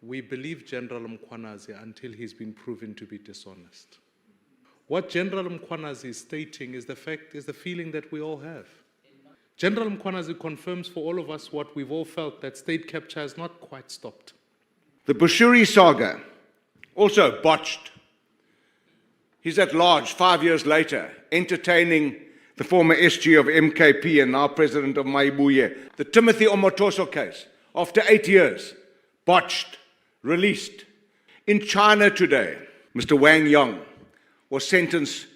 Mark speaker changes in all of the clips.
Speaker 1: we believe General Mkhwanazi until he's been proven to be dishonest. What General Mkhwanazi is stating is the feeling that we all have. General Mkhwanazi confirms for all of us what we've all felt, that state capture has not quite stopped.
Speaker 2: The Bushiri saga, also botched. He's at large 5 years later, entertaining the former SG of MKP and now president of Maibuye. The Timothy Omotoso case, after 8 years, botched, released. In China today, Mr. Wang Yong was sentenced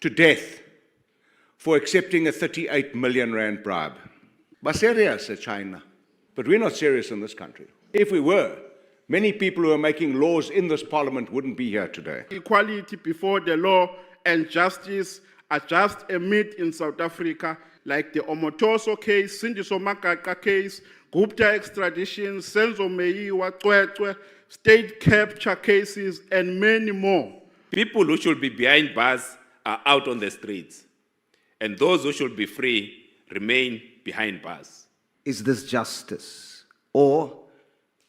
Speaker 2: to death for accepting a 38 million rand bribe. But serious in China. But we're not serious in this country. If we were, many people who are making laws in this parliament wouldn't be here today.
Speaker 3: Equality before the law and justice are just a myth in South Africa, like the Omotoso case, Sindiso Makaka case, Gupta extradition, Senzo Meyiwa, Cwecwe, state capture cases, and many more.
Speaker 4: People who should be behind bars are out on the streets, and those who should be free remain behind bars.
Speaker 5: Is this justice or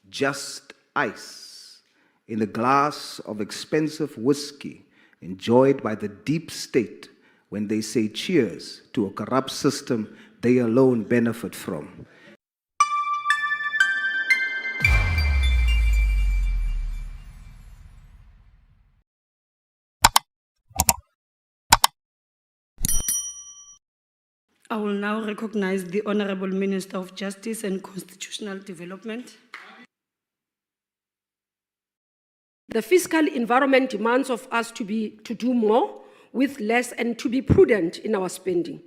Speaker 5: just ice in a glass of expensive whiskey enjoyed by the deep state when they say cheers to a corrupt system they alone benefit from?
Speaker 6: I will now recognize the Honorable Minister of Justice and Constitutional Development.
Speaker 7: The fiscal environment demands of us to do more with less and to be prudent in our spending.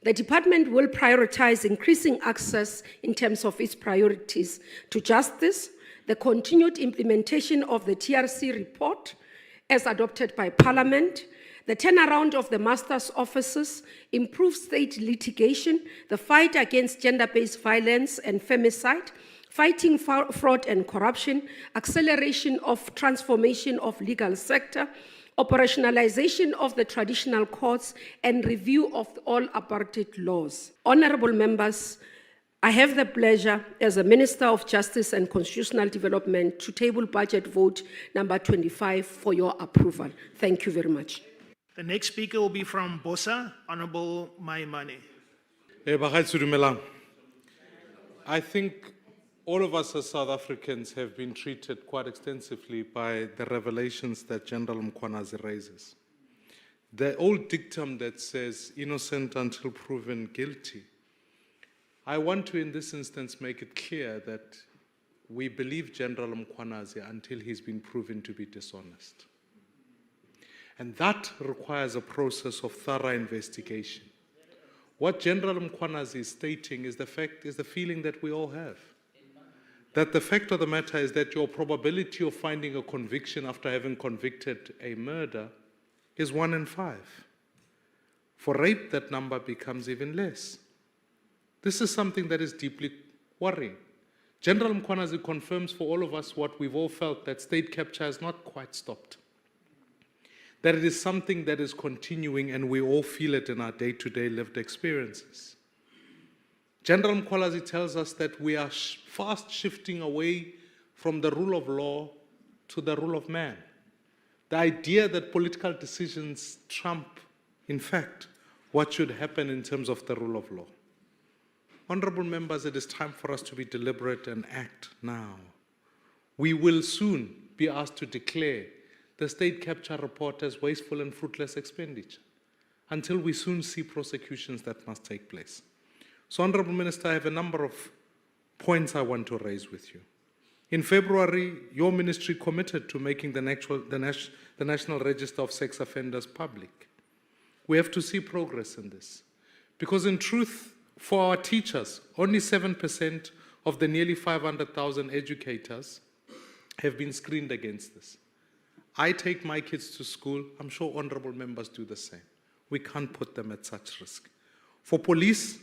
Speaker 7: The department will prioritize increasing access in terms of its priorities to justice, the continued implementation of the TRC report as adopted by Parliament, the turnaround of the master's offices, improved state litigation, the fight against gender-based violence and femicide, fighting fraud and corruption, acceleration of transformation of legal sector, operationalization of the traditional courts, and review of all apartheid laws. Honorable members, I have the pleasure as a Minister of Justice and Constitutional Development to table budget vote number 25 for your approval. Thank you very much.
Speaker 8: The next speaker will be from BOSA, Honorable Maimane.
Speaker 1: I think all of us as South Africans have been treated quite extensively by the revelations that General Mkhwanazi raises. The old dictum that says innocent until proven guilty. I want to, in this instance, make it clear that we believe General Mkhwanazi until he's been proven to be dishonest. And that requires a process of thorough investigation. What General Mkhwanazi is stating is the feeling that we all have. That the fact of the matter is that your probability of finding a conviction after having convicted a murder is 1 in 5. For rape, that number becomes even less. This is something that is deeply worrying. General Mkhwanazi confirms for all of us what we've all felt, that state capture has not quite stopped. That it is something that is continuing, and we all feel it in our day-to-day lived experiences. General Mkhwanazi tells us that we are fast shifting away from the rule of law to the rule of man. The idea that political decisions trump, in fact, what should happen in terms of the rule of law. Honorable members, it is time for us to be deliberate and act now. We will soon be asked to declare the state capture report as wasteful and fruitless expenditure, until we soon see prosecutions that must take place. So, Honorable Minister, I have a number of points I want to raise with you. In February, your ministry committed to making the National Register of Sex Offenders public. We have to see progress in this. Because in truth, for our teachers, only 7% of the nearly 500,000 educators have been screened against this. I take my kids to school. I'm sure honorable members do the same. We can't put them at such risk. For police,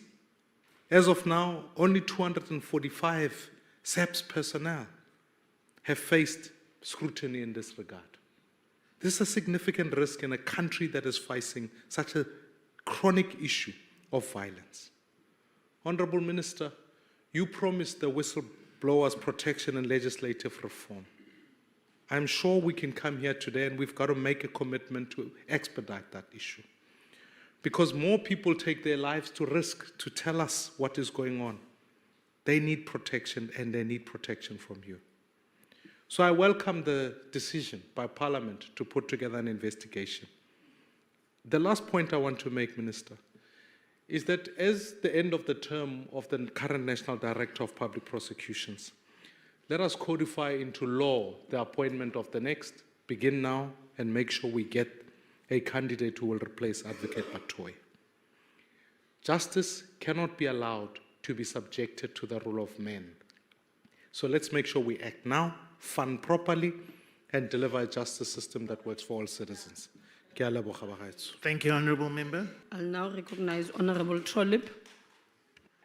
Speaker 1: as of now, only 245 SAPS personnel have faced scrutiny in this regard. This is a significant risk in a country that is facing such a chronic issue of violence. Honorable Minister, you promised the blow us protection and legislative reform. I'm sure we can come here today and we've got to make a commitment to expedite that issue. Because more people take their lives to risk to tell us what is going on. They need protection and they need protection from you. So I welcome the decision by Parliament to put together an investigation. The last point I want to make, Minister, is that as the end of the term of the current National Director of Public Prosecutions, let us codify into law the appointment of the next, begin now, and make sure we get a candidate who will replace Advocate Batoy. Justice cannot be allowed to be subjected to the rule of men. So let's make sure we act now, fund properly, and deliver a justice system that works for all citizens.
Speaker 8: Thank you, Honourable Member.
Speaker 6: I'll now recognize Honourable Trollip.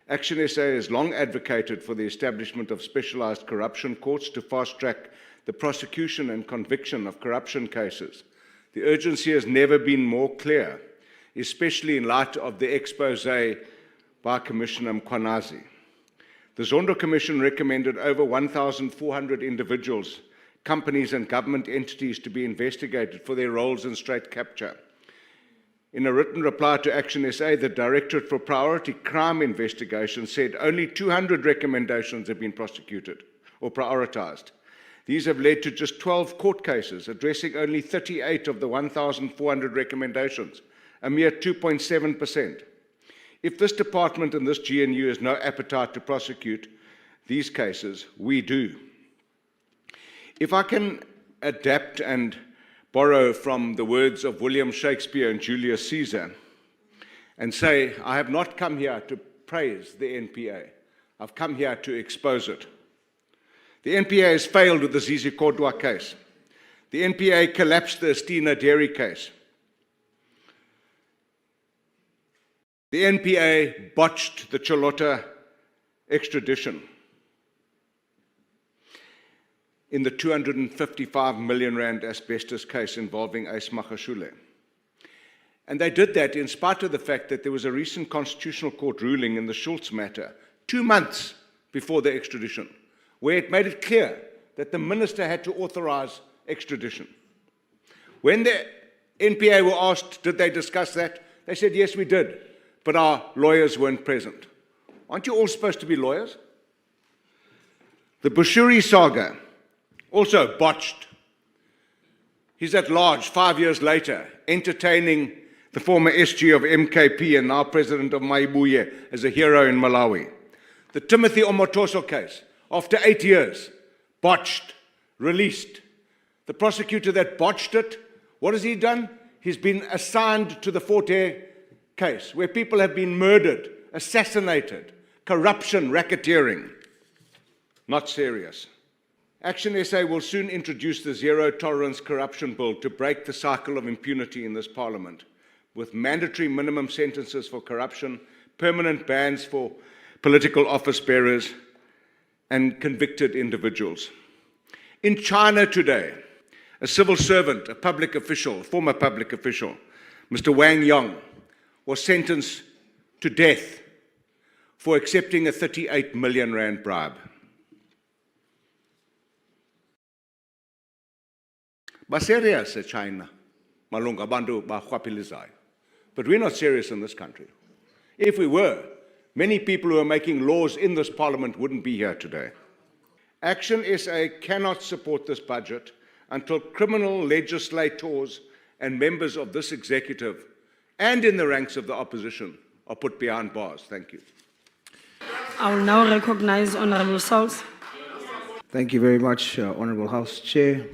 Speaker 2: Action SA has long advocated for the establishment of specialized corruption courts to fast-track the prosecution and conviction of corruption cases. The urgency has never been more clear, especially in light of the expose by Commissioner Mkhwanazi. The Zondo Commission recommended over 1,400 individuals, companies and government entities to be investigated for their roles in state capture. In a written reply to Action SA, the Directorate for Priority Crime Investigation said only 200 recommendations have been prosecuted or prioritized. These have led to just 12 court cases, addressing only 38 of the 1,400 recommendations, a mere 2.7%. If this department and this GNU has no appetite to prosecute these cases, we do. If I can adapt and borrow from the words of William Shakespeare and Julius Caesar and say, I have not come here to praise the NPA. I've come here to expose it. The NPA has failed with the Zizi Kodwa case. The NPA collapsed the Estina dairy case. The NPA botched the Cholota extradition in the 255 million rand asbestos case involving Ace Magashule. And they did that in spite of the fact that there was a recent Constitutional Court ruling in the Schultz matter 2 months before the extradition, where it made it clear that the minister had to authorize extradition. When the NPA were asked, did they discuss that? They said, yes, we did, but our lawyers weren't present. Aren't you all supposed to be lawyers? The Bushiri saga, also botched. He's at large 5 years later, entertaining the former SG of MKP and now president of Maibuye as a hero in Malawi. The Timothy Omotoso case, after 8 years, botched, released. The prosecutor that botched it, what has he done? He's been assigned to the Fort Hare case, where people have been murdered, assassinated, corruption, racketeering. Not serious. Action SA will soon introduce the Zero Tolerance Corruption Bill to break the cycle of impunity in this Parliament, with mandatory minimum sentences for corruption, permanent bans for political office bearers, and convicted individuals. In China today, a civil servant, a public official, former public official, Mr. Wang Yong, was sentenced to death for accepting a 38 million rand bribe. Serious China, malunga bantu bahwapilizai. But we're not serious in this country. If we were, many people who are making laws in this Parliament wouldn't be here today. Action SA cannot support this budget until criminal legislators and members of this executive and in the ranks of the opposition are put behind bars. Thank you.
Speaker 6: I will now recognize Honourable Sauls.
Speaker 5: Thank you very much, Honourable House Chair.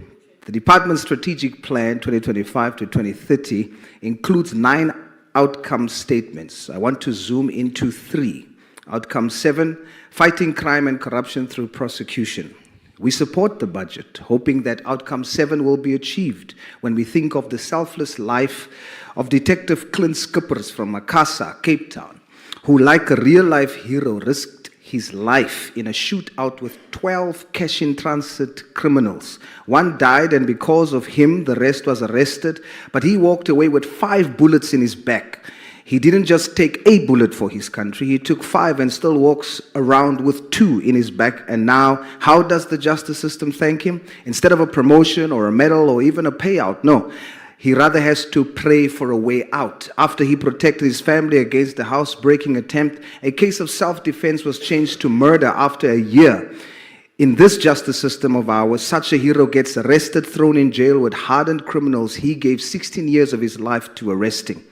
Speaker 5: The Department's Strategic Plan 2025 to 2030 includes 9 outcome statements. I want to zoom into 3. Outcome 7, fighting crime and corruption through prosecution. We support the budget, hoping that outcome 7 will be achieved when we think of the selfless life of Detective Clint Skippers from Makassar, Cape Town, who, like a real-life hero, risked his life in a shootout with 12 cash-in-transit criminals. One died, and because of him, the rest was arrested, but he walked away with 5 bullets in his back. He didn't just take a bullet for his country, he took 5 and still walks around with 2 in his back. And now, how does the justice system thank him? Instead of a promotion or a medal or even a payout, no. He rather has to pray for a way out. After he protected his family against the house-breaking attempt, a case of self-defense was changed to murder after a year. In this justice system of ours, such a hero gets arrested, thrown in jail with hardened criminals he gave 16 years of his life to arresting.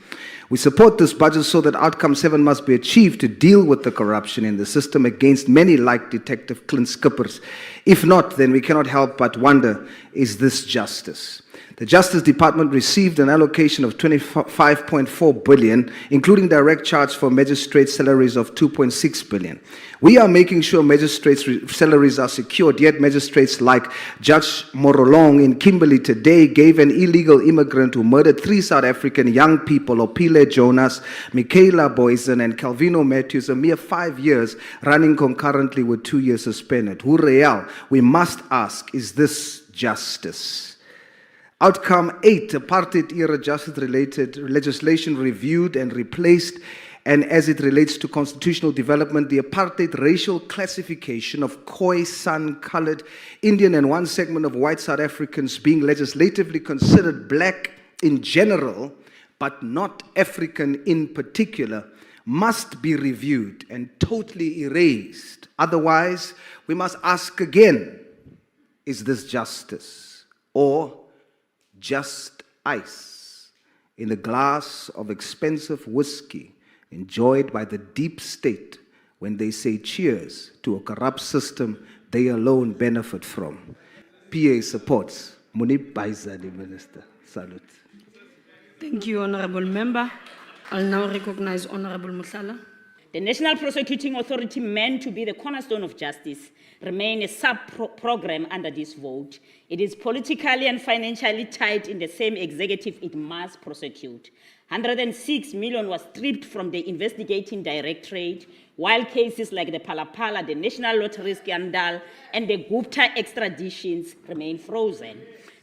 Speaker 5: We support this budget so that outcome 7 must be achieved to deal with the corruption in the system against many like Detective Clint Skippers. If not, then we cannot help but wonder, is this justice? The Justice Department received an allocation of 25.4 billion, including direct charge for magistrates' salaries of 2.6 billion. We are making sure magistrates' salaries are secured, yet magistrates like Judge Morolong in Kimberley today gave an illegal immigrant who murdered 3 South African young people, Opile Jonas, Michaela Boysen, and Calvino Matthews, a mere 5 years, running concurrently with 2 years suspended. Hurreal, we must ask, is this justice? Outcome 8, apartheid-era justice-related legislation reviewed and replaced, and as it relates to constitutional development, the apartheid racial classification of Khoisan, colored, Indian, and one segment of white South Africans being legislatively considered black in general, but not African in particular, must be reviewed and totally erased. Otherwise, we must ask again, is this justice or just ice in a glass of expensive whiskey enjoyed by the deep state when they say cheers to a corrupt system they alone benefit from? PA supports. Munib Baizali, Minister. Salute.
Speaker 6: Thank you, Honorable Member. I'll now recognize Honorable Musala.
Speaker 9: The National Prosecuting Authority, meant to be the cornerstone of justice, remain a sub-program under this vote. It is politically and financially tied in the same executive it must prosecute. 106 million was stripped from the investigating directorate, while cases like the Palapala, the National Lottery scandal, and the Gupta extraditions remain frozen.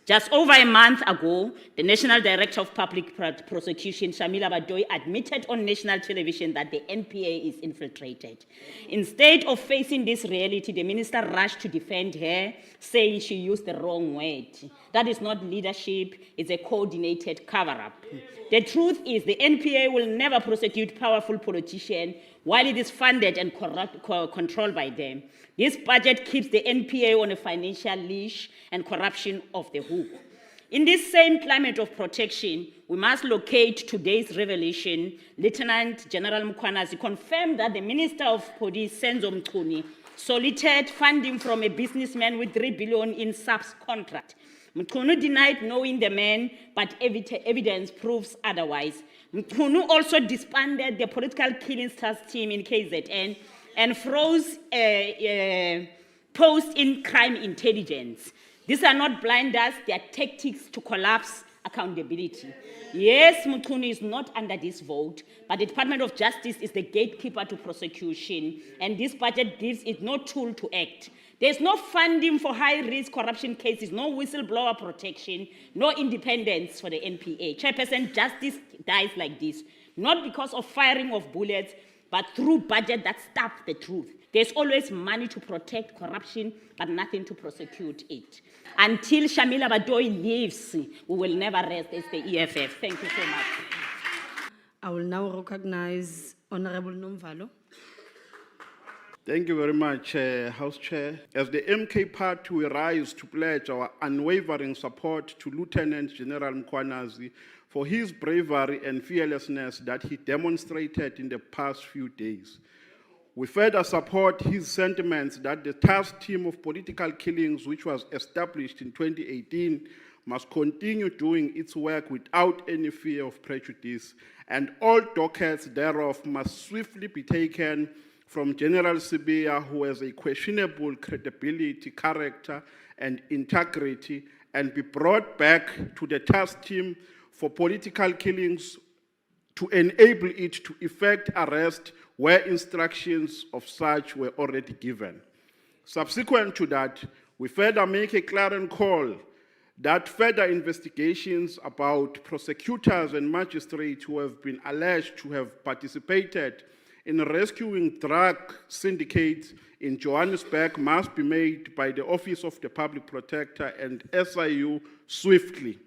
Speaker 9: Just over a month ago, the National Director of Public Prosecution, Shamila Batoyi, admitted on national television that the NPA is infiltrated. Instead of facing this reality, the minister rushed to defend her, saying she used the wrong word. That is not leadership, it's a coordinated cover-up. The truth is the NPA will never prosecute powerful politicians while it is funded and controlled by them. This budget keeps the NPA on a financial leash and corruption off the hook. In this same climate of protection, we must locate today's revelation. Lieutenant General Mkhwanazi confirmed that the Minister of Police, Senzo Mchunu, solicited funding from a businessman with 3 billion in SAPS contract. Mchunu denied knowing the man, but evidence proves otherwise. Mchunu also disbanded the political killing stars team in KZN and froze posts in crime intelligence. These are not blinders, they are tactics to collapse accountability. Yes, Mkhwanazi is not under this vote, but the Department of Justice is the gatekeeper to prosecution, and this budget gives it no tool to act. There's no funding for high-risk corruption cases, no whistleblower protection, no independence for the NPA. Chairperson, justice dies like this, not because of firing of bullets, but through budget that stuff the truth. There's always money to protect corruption, but nothing to prosecute it. Until Shamila Batoyi leaves, we will never rest as the EFF. Thank you so much.
Speaker 6: I will now recognize Honorable Nomvalo.
Speaker 3: Thank you very much, House Chair. As the MK Party, we rise to pledge our unwavering support to Lieutenant General Mkhwanazi for his bravery and fearlessness that he demonstrated in the past few days. We further support his sentiments that the task team of political killings, which was established in 2018, must continue doing its work without any fear of prejudice, and all dockets thereof must swiftly be taken from General Sibiya, who has a questionable credibility, character, and integrity, and be brought back to the task team for political killings to enable it to effect arrest where instructions of such were already given. Subsequent to that, we further make a clarion call that further investigations about prosecutors and magistrates who have been alleged to have participated in rescuing drug syndicates in Johannesburg must be made by the Office of the Public Protector and SIU swiftly.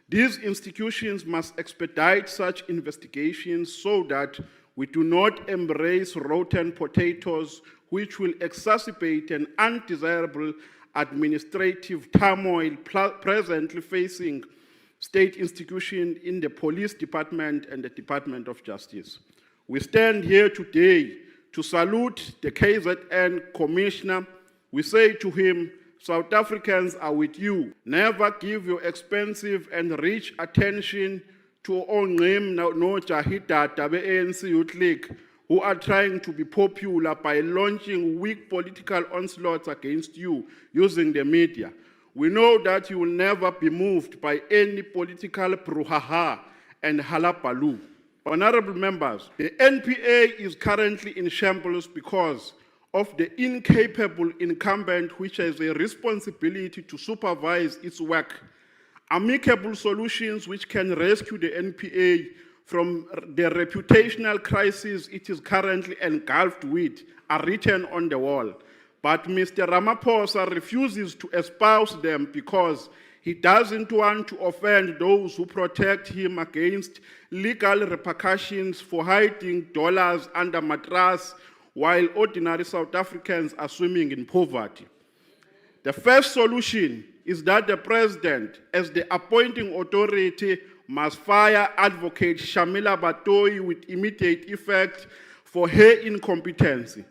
Speaker 3: These institutions must expedite such investigations so that we do not embrace rotten potatoes which will exacerbate an undesirable administrative turmoil presently facing state institutions in the police department and the Department of Justice. We stand here today to salute the KZN Commissioner. We say to him, South Africans are with you. Never give your expensive and rich attention to Ongrim no Jahida ANC Youth League, who are trying to be popular by launching weak political onslaughts against you using the media. We know that you will never be moved by any political brouhaha and halabaloo. Honorable members, the NPA is currently in shambles because of the incapable incumbent which has a responsibility to supervise its work. Amicable solutions which can rescue the NPA from the reputational crisis it is currently engulfed with are written on the wall. But Mr. Ramaphosa refuses to espouse them because he doesn't want to offend those who protect him against legal repercussions for hiding dollars under mattress while ordinary South Africans are swimming in poverty. The first solution is that the president, as the appointing authority, must fire Advocate Shamila Batoyi with immediate effect for her incompetency.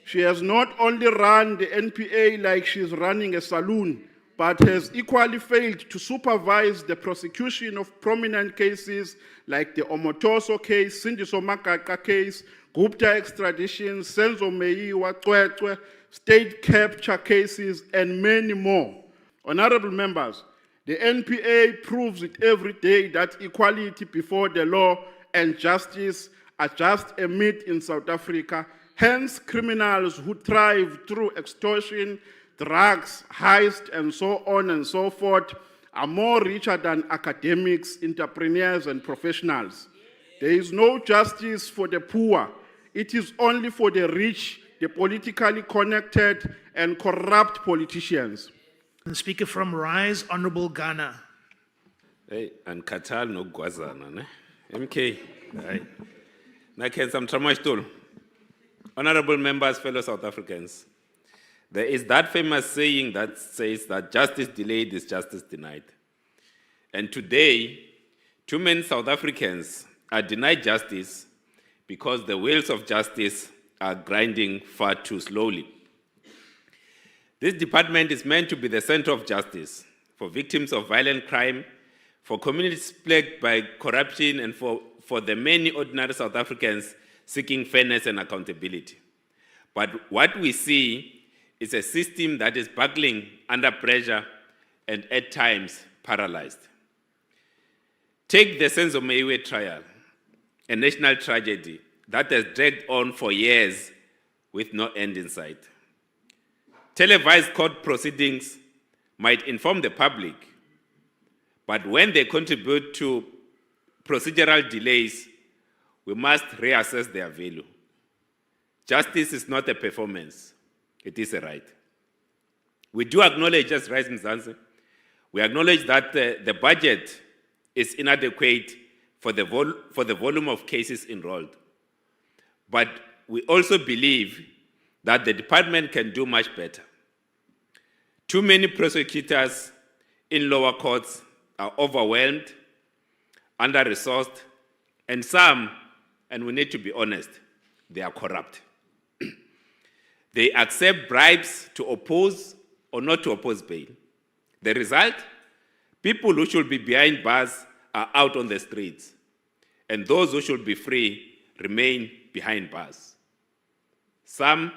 Speaker 3: She has not only run the NPA like she's running a saloon, but has equally failed to supervise the prosecution of prominent cases like the Omotoso case, Sindiso Makaka case, Gupta extradition, Senzo Meyiwa, state capture cases, and many more. Honorable members, the NPA proves it every day that equality before the law and justice are just a myth in South Africa. Hence, criminals who thrive through extortion, drugs, heist, and so on and so forth are more richer than academics, entrepreneurs, and professionals. There is no justice for the poor. It is only for the rich, the politically connected, and corrupt politicians.
Speaker 8: The speaker from Rise, Honorable Ghana.
Speaker 4: Hey, and Katal no Guazana, ne? MK. Hey. Nakensam Tramashtul. Honorable members, fellow South Africans. There is that famous saying that says that justice delayed is justice denied. And today, too many South Africans are denied justice because the wheels of justice are grinding far too slowly. This department is meant to be the center of justice for victims of violent crime, for communities plagued by corruption, and for the many ordinary South Africans seeking fairness and accountability. But what we see is a system that is buckling under pressure and at times paralyzed. Take the Senzo Meyiwa trial, a national tragedy that has dragged on for years with no end in sight. Televised court proceedings might inform the public, but when they contribute to procedural delays, we must reassess their value. Justice is not a performance, it is a right. We do acknowledge, as Rise Mzansi, we acknowledge that the budget is inadequate for the volume of cases enrolled. But we also believe that the department can do much better. Too many prosecutors in lower courts are overwhelmed, under-resourced, and some, and we need to be honest, they are corrupt. They accept bribes to oppose or not to oppose bail. The result? People who should be behind bars are out on the streets, and those who should be free remain behind bars. Some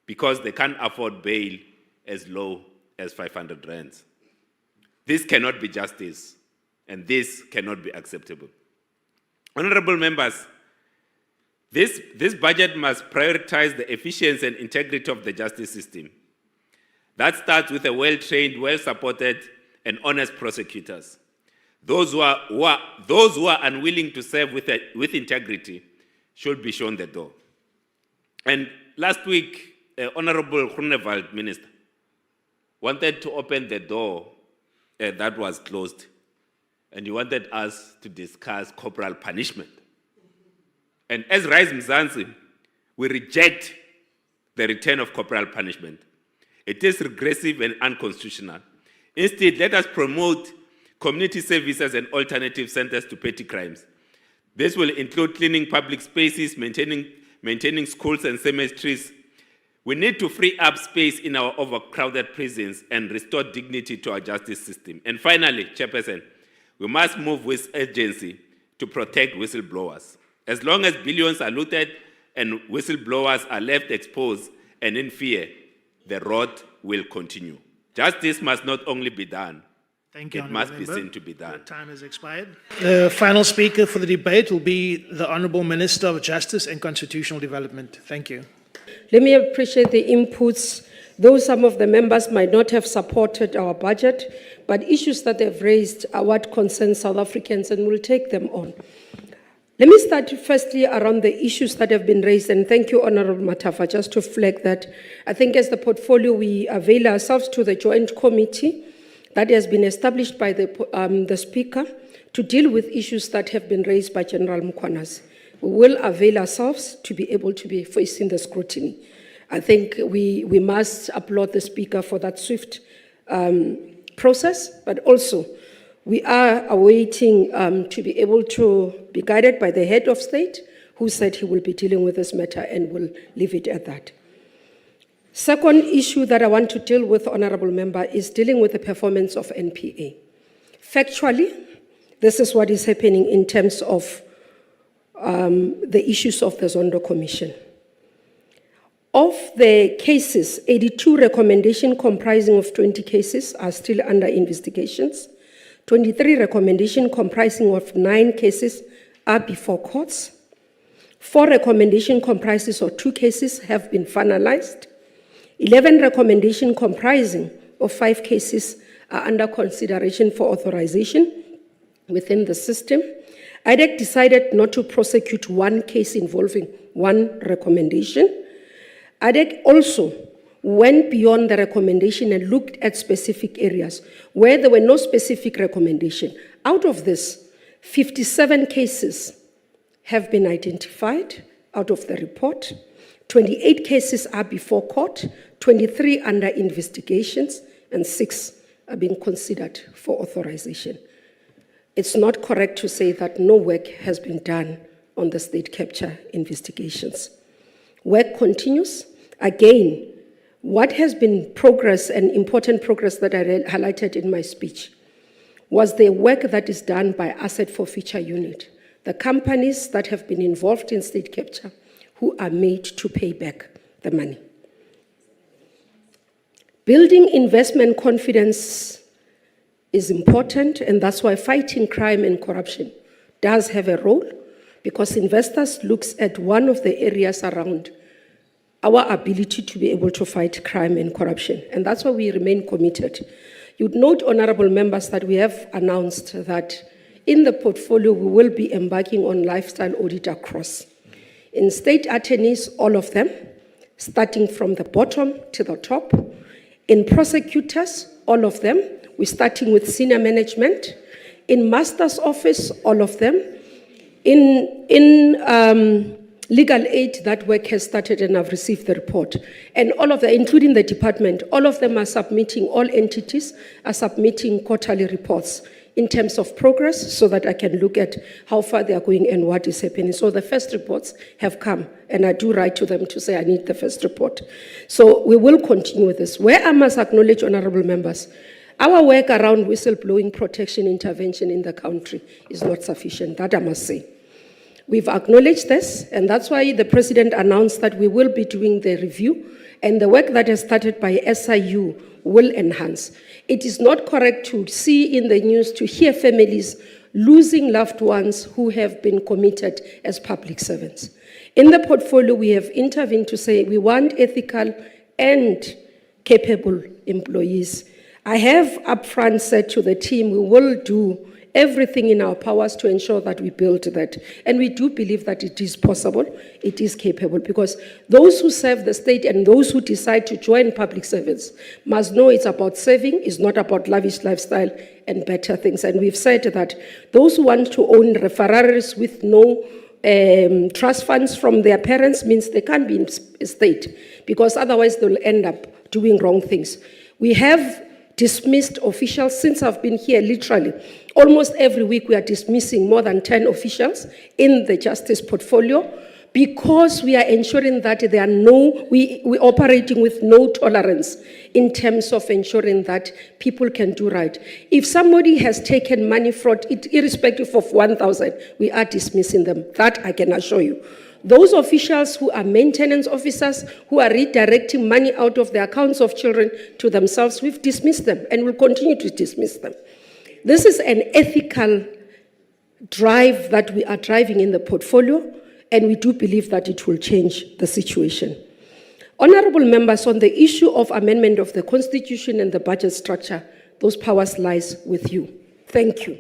Speaker 4: because they can't afford bail as low as 500 rands. This cannot be justice, and this cannot be acceptable. Honorable members, this budget must prioritize the efficiency and integrity of the justice system. That starts with a well-trained, well-supported, and honest prosecutors. Those who are unwilling to serve with integrity should be shown the door. And last week, Honorable Groenewald, Minister, wanted to open the door that was closed, and he wanted us to discuss corporal punishment. And as Rise Mzansi, we reject the return of corporal punishment. It is regressive and unconstitutional. Instead, let us promote community services and alternative centers to petty crimes. This will include cleaning public spaces, maintaining schools and cemeteries. We need to free up space in our overcrowded prisons and restore dignity to our justice system. And finally, Chairperson, we must move with urgency to protect whistleblowers. As long as billions are looted and whistleblowers are left exposed and in fear, the road will continue. Justice must not only be done,
Speaker 8: Thank you,
Speaker 4: it must
Speaker 8: Honourable
Speaker 4: be
Speaker 8: Member.
Speaker 4: seen to be done.
Speaker 8: Your time has expired. The final speaker for the debate will be the Honourable Minister of Justice and Constitutional Development. Thank you.
Speaker 7: Let me appreciate the inputs. Though some of the members might not have supported our budget, but issues that they've raised are what concern South Africans, and we'll take them on. Let me start firstly around the issues that have been raised, and thank you, Honourable Matafa, just to flag that. I think as the portfolio, we avail ourselves to the joint committee that has been established by the Speaker to deal with issues that have been raised by General Mkhwanazi. We will avail ourselves to be able to be facing the scrutiny. I think we must applaud the Speaker for that swift process, but also we are awaiting to be able to be guided by the head of state, who said he will be dealing with this matter, and will leave it at that. Second issue that I want to deal with, Honourable Member, is dealing with the performance of NPA. Factually, this is what is happening in terms of the issues of the Zondo Commission. Of the cases, 82 recommendations comprising of 20 cases are still under investigations. 23 recommendations comprising of 9 cases are before courts. 4 recommendations comprises of 2 cases have been finalized. 11 recommendations comprising of 5 cases are under consideration for authorization within the system. IDEC decided not to prosecute 1 case involving 1 recommendation. IDEC also went beyond the recommendation and looked at specific areas where there were no specific recommendation. Out of this, 57 cases have been identified out of the report. 28 cases are before court, 23 under investigations, and 6 are being considered for authorization. It's not correct to say that no work has been done on the state capture investigations. Work continues. Again, what has been progress and important progress that I highlighted in my speech was the work that is done by Asset Forfeiture Unit, the companies that have been involved in state capture who are made to pay back the money. Building investment confidence is important, and that's why fighting crime and corruption does have a role, because investors look at one of the areas around our ability to be able to fight crime and corruption, and that's why we remain committed. You'd note, honourable members, that we have announced that in the portfolio we will be embarking on lifestyle audit across. In state attorneys, all of them, starting from the bottom to the top. In prosecutors, all of them, we're starting with senior management. In master's office, all of them. In legal aid, that work has started and I've received the report. And all of them, including the department, all of them are submitting, all entities are submitting quarterly reports in terms of progress so that I can look at how far they are going and what is happening. So the first reports have come, and I do write to them to say I need the first report. So we will continue with this. Where I must acknowledge, honourable members, our work around whistleblowing protection intervention in the country is not sufficient, that I must say. We've acknowledged this, and that's why the President announced that we will be doing the review, and the work that has started by SIU will enhance. It is not correct to see in the news, to hear families losing loved ones who have been committed as public servants. In the portfolio, we have intervened to say we want ethical and capable employees. I have upfront said to the team, we will do everything in our powers to ensure that we build that. And we do believe that it is possible, it is capable, because those who serve the state and those who decide to join public service must know it's about saving, it's not about lavish lifestyle and better things. And we've said that those who want to own Ferraris with no trust funds from their parents means they can't be in state, because otherwise they'll end up doing wrong things. We have dismissed officials since I've been here, literally. Almost every week we are dismissing more than 10 officials in the justice portfolio, because we are ensuring that there are we're operating with no tolerance in terms of ensuring that people can do right. If somebody has taken money fraud, irrespective of 1,000, we are dismissing them. That I can assure you. Those officials who are maintenance officers, who are redirecting money out of the accounts of children to themselves, we've dismissed them and will continue to dismiss them. This is an ethical drive that we are driving in the portfolio, and we do believe that it will change the situation. Honorable members, on the issue of amendment of the Constitution and the budget structure, those powers lies with you. Thank you.